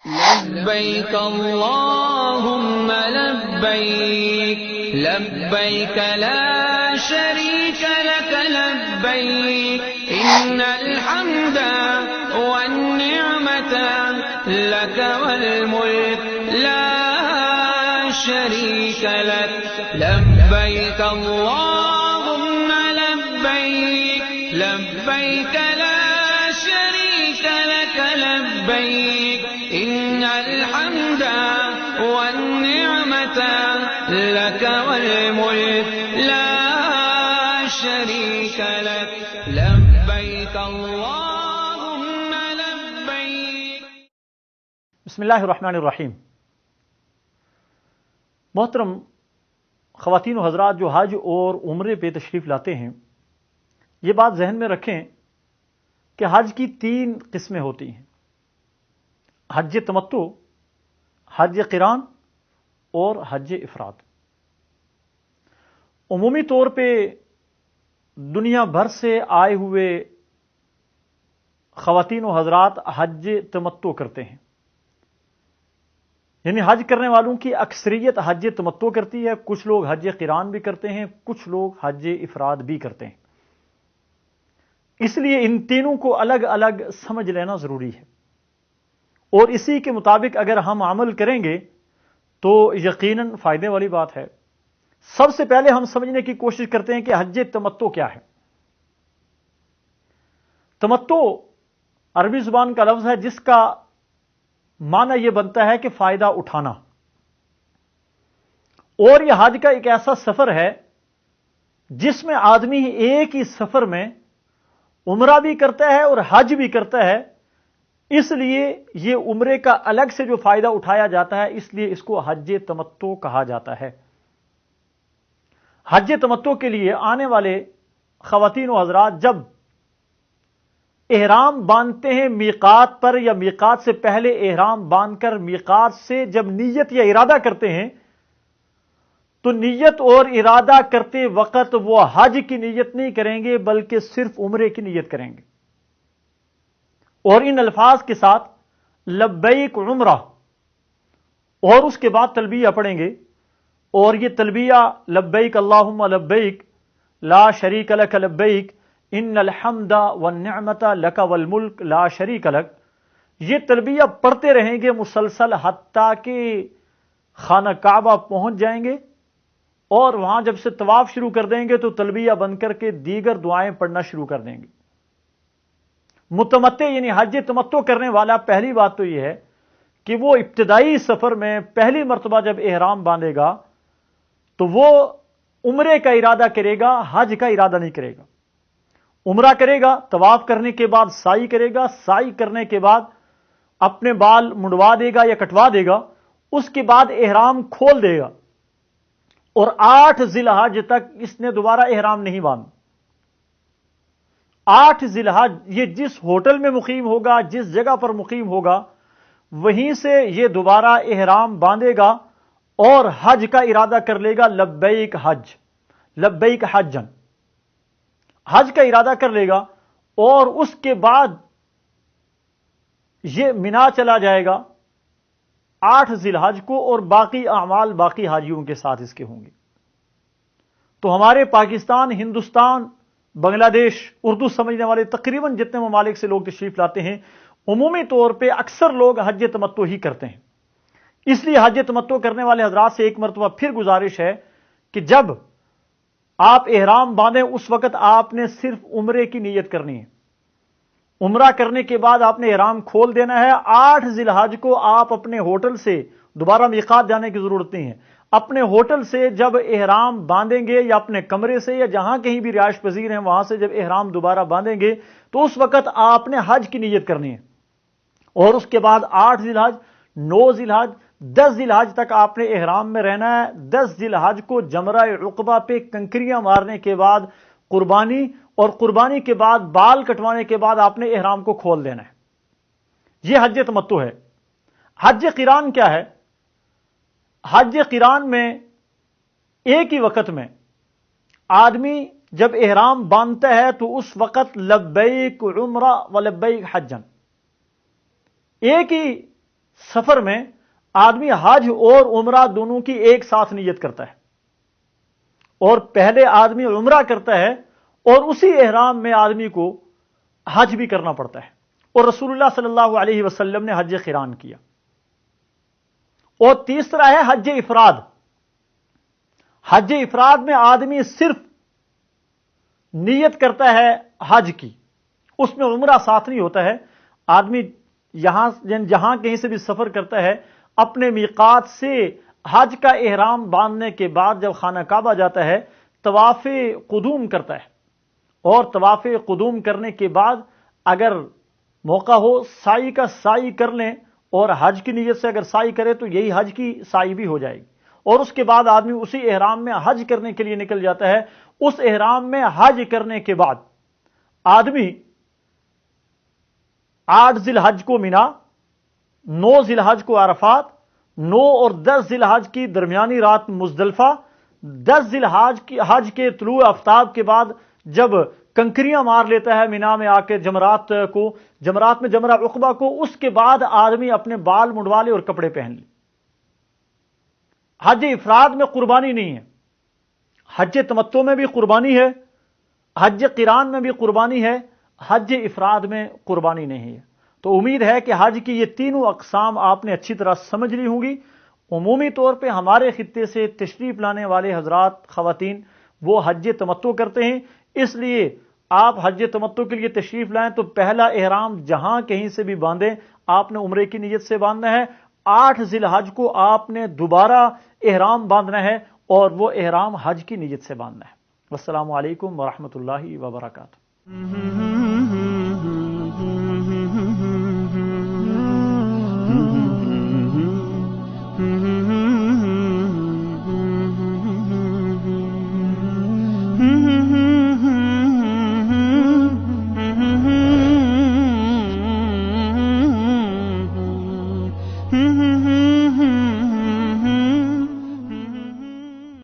لبيك اللهم لبيك لبيك لا شريك لك لبيك إن الحمد والنعمة لك والملك لا شريك لك لبيك اللهم لبيك لبيك لا شريك لك لبيك إن الحمد والنعمة لك والملك لا شريك لك لبيك اللهم لبيك. بسم اللہ الرحمن الرحیم. محترم خواتین و حضرات جو حج اور عمرے پہ تشریف لاتے ہیں، یہ بات ذہن میں رکھیں کہ حج کی 3 قسمیں ہوتی ہیں: حج تمتع، حج قران اور حج افراد. عمومی طور پہ دنیا بھر سے آئے ہوئے خواتین و حضرات حج تمتع کرتے ہیں، یعنی حج کرنے والوں کی اکثریت حج تمتع کرتی ہے. کچھ لوگ حج قران بھی کرتے ہیں، کچھ لوگ حج افراد بھی کرتے ہیں. اس لیے ان تینوں کو الگ الگ سمجھ لینا ضروری ہے، اور اسی کے مطابق اگر ہم عمل کریں گے تو یقیناً فائدے والی بات ہے. سب سے پہلے ہم سمجھنے کی کوشش کرتے ہیں کہ حج تمتع کیا ہے. تمتع عربی زبان کا لفظ ہے جس کا معنی یہ بنتا ہے کہ فائدہ اٹھانا، اور یہ حج کا ایک ایسا سفر ہے جس میں آدمی ایک ہی سفر میں عمرہ بھی کرتا ہے اور حج بھی کرتا ہے. اس لیے یہ عمرے کا الگ سے جو فائدہ اٹھایا جاتا ہے، اس لیے اس کو حج تمتع کہا جاتا ہے. حج تمتع کے لیے آنے والے خواتین و حضرات جب احرام باندھتے ہیں میقات پر، یا میقات سے پہلے احرام باندھ کر میقات سے جب نیت یا ارادہ کرتے ہیں، تو نیت اور ارادہ کرتے وقت وہ حج کی نیت نہیں کریں گے بلکہ صرف عمرے کی نیت کریں گے، اور ان الفاظ کے ساتھ لبیک عمرہ اور اس کے بعد تلبیہ پڑھیں گے. اور یہ تلبیہ لبیک اللہم لبیک لا شریک لک لبیک ان الحمد والنعمت لک والملک لا شریک لک، یہ تلبیہ پڑھتے رہیں گے مسلسل حتیٰ کہ خانہ کعبہ پہنچ جائیں گے، اور وہاں جب سے طواف شروع کر دیں گے تو تلبیہ بند کر کے دیگر دعائیں پڑھنا شروع کر دیں گے. متمتع یعنی حج تمتع کرنے والا پہلی بات تو یہ ہے کہ وہ ابتدائی سفر میں پہلی مرتبہ جب احرام باندھے گا تو وہ عمرے کا ارادہ کرے گا، حج کا ارادہ نہیں کرے گا. عمرہ کرے گا، طواف کرنے کے بعد سعی کرے گا، سعی کرنے کے بعد اپنے بال منڈوا دے گا یا کٹوا دے گا، اس کے بعد احرام کھول دے گا، اور 8 ذی الحج تک اس نے دوبارہ احرام نہیں باندھا. 8 ذی الحج یہ جس ہوٹل میں مقیم ہوگا، جس جگہ پر مقیم ہوگا، وہیں سے یہ دوبارہ احرام باندھے گا اور حج کا ارادہ کر لے گا. لبیک حج، لبیک حجن، حج کا ارادہ کر لے گا، اور اس کے بعد یہ منا چلا جائے گا 8 ذی الحج کو، اور باقی اعمال باقی حاجیوں کے ساتھ اس کے ہوں گے. تو ہمارے پاکستان، ہندوستان، بنگلہ دیش اردو سمجھنے والے تقریباً جتنے ممالک سے لوگ تشریف لاتے ہیں، عمومی طور پہ اکثر لوگ حج تمتع ہی کرتے ہیں. اس لیے حج تمتع کرنے والے حضرات سے ایک مرتبہ پھر گزارش ہے کہ جب آپ احرام باندھیں اس وقت آپ نے صرف عمرے کی نیت کرنی ہے. عمرہ کرنے کے بعد آپ نے احرام کھول دینا ہے. 8 ذی الحج کو آپ اپنے ہوٹل سے دوبارہ میقات جانے کی ضرورت نہیں ہے. اپنے ہوٹل سے جب احرام باندھیں گے، یا اپنے کمرے سے یا جہاں کہیں بھی رہائش پذیر ہیں وہاں سے جب احرام دوبارہ باندھیں گے تو اس وقت آپ نے حج کی نیت کرنی ہے. اور اس کے بعد 8 ذی الحج، 9 ذی الحج، 10 ذی الحج تک آپ نے احرام میں رہنا ہے. 10 ذی الحج کو جمرہ عقبہ پہ کنکریاں مارنے کے بعد قربانی، اور قربانی کے بعد بال کٹوانے کے بعد آپ نے احرام کو کھول دینا ہے. یہ حج تمتع ہے. حج قران کیا ہے؟ حج قران میں ایک ہی وقت میں آدمی جب احرام باندھتا ہے تو اس وقت لبیک عمرہ و لبیک حجن، ایک ہی سفر میں آدمی حج اور عمرہ دونوں کی ایک ساتھ نیت کرتا ہے، اور پہلے آدمی عمرہ کرتا ہے اور اسی احرام میں آدمی کو حج بھی کرنا پڑتا ہے، اور رسول اللہ صلی اللہ علیہ وسلم نے حج قران کیا۔ اور تیسرا ہے حج افراد۔ حج افراد میں آدمی صرف نیت کرتا ہے حج کی، اس میں عمرہ ساتھ نہیں ہوتا ہے۔ آدمی جہاں کہیں سے بھی سفر کرتا ہے، اپنے میقات سے حج کا احرام باندھنے کے بعد جب خانہ کعبہ جاتا ہے، طواف قدوم کرتا ہے، اور طواف قدوم کرنے کے بعد اگر موقع ہو سعی کا سعی کر لیں، اور حج کی نیت سے اگر سعی کرے تو یہی حج کی سعی بھی ہو جائے گی، اور اس کے بعد آدمی اسی احرام میں حج کرنے کے لیے نکل جاتا ہے۔ اس احرام میں حج کرنے کے بعد آدمی 8 ذی الحج کو مینا، 9 ذی الحج کو عرفات، 9 اور 10 ذی الحج کی درمیانی رات مزدلفہ، 10 ذی الحج کے طلوع آفتاب کے بعد جب کنکریاں مار لیتا ہے مینا میں آ کے جمرات میں جمرہ عقبہ کو، اس کے بعد آدمی اپنے بال منڈوا لے اور کپڑے پہن لے۔ حج افراد میں قربانی نہیں ہے، حج تمتع میں بھی قربانی ہے، حج قران میں بھی قربانی ہے، حج افراد میں قربانی نہیں ہے۔ تو امید ہے کہ حج کی یہ تینوں اقسام آپ نے اچھی طرح سمجھ لی ہوں گی۔ عمومی طور پہ ہمارے خطے سے تشریف لانے والے حضرات خواتین وہ حج تمتع کرتے ہیں، اس لیے آپ حج تمتع کے لیے تشریف لائیں تو پہلا احرام جہاں کہیں سے بھی باندھیں، آپ نے عمرے کی نیت سے باندھنا ہے۔ 8 ذی الحج کو آپ نے دوبارہ احرام باندھنا ہے، اور وہ احرام حج کی نیت سے باندھنا ہے۔ والسلام علیکم ورحمۃ اللہ وبرکاتہ۔ Mm-hmm.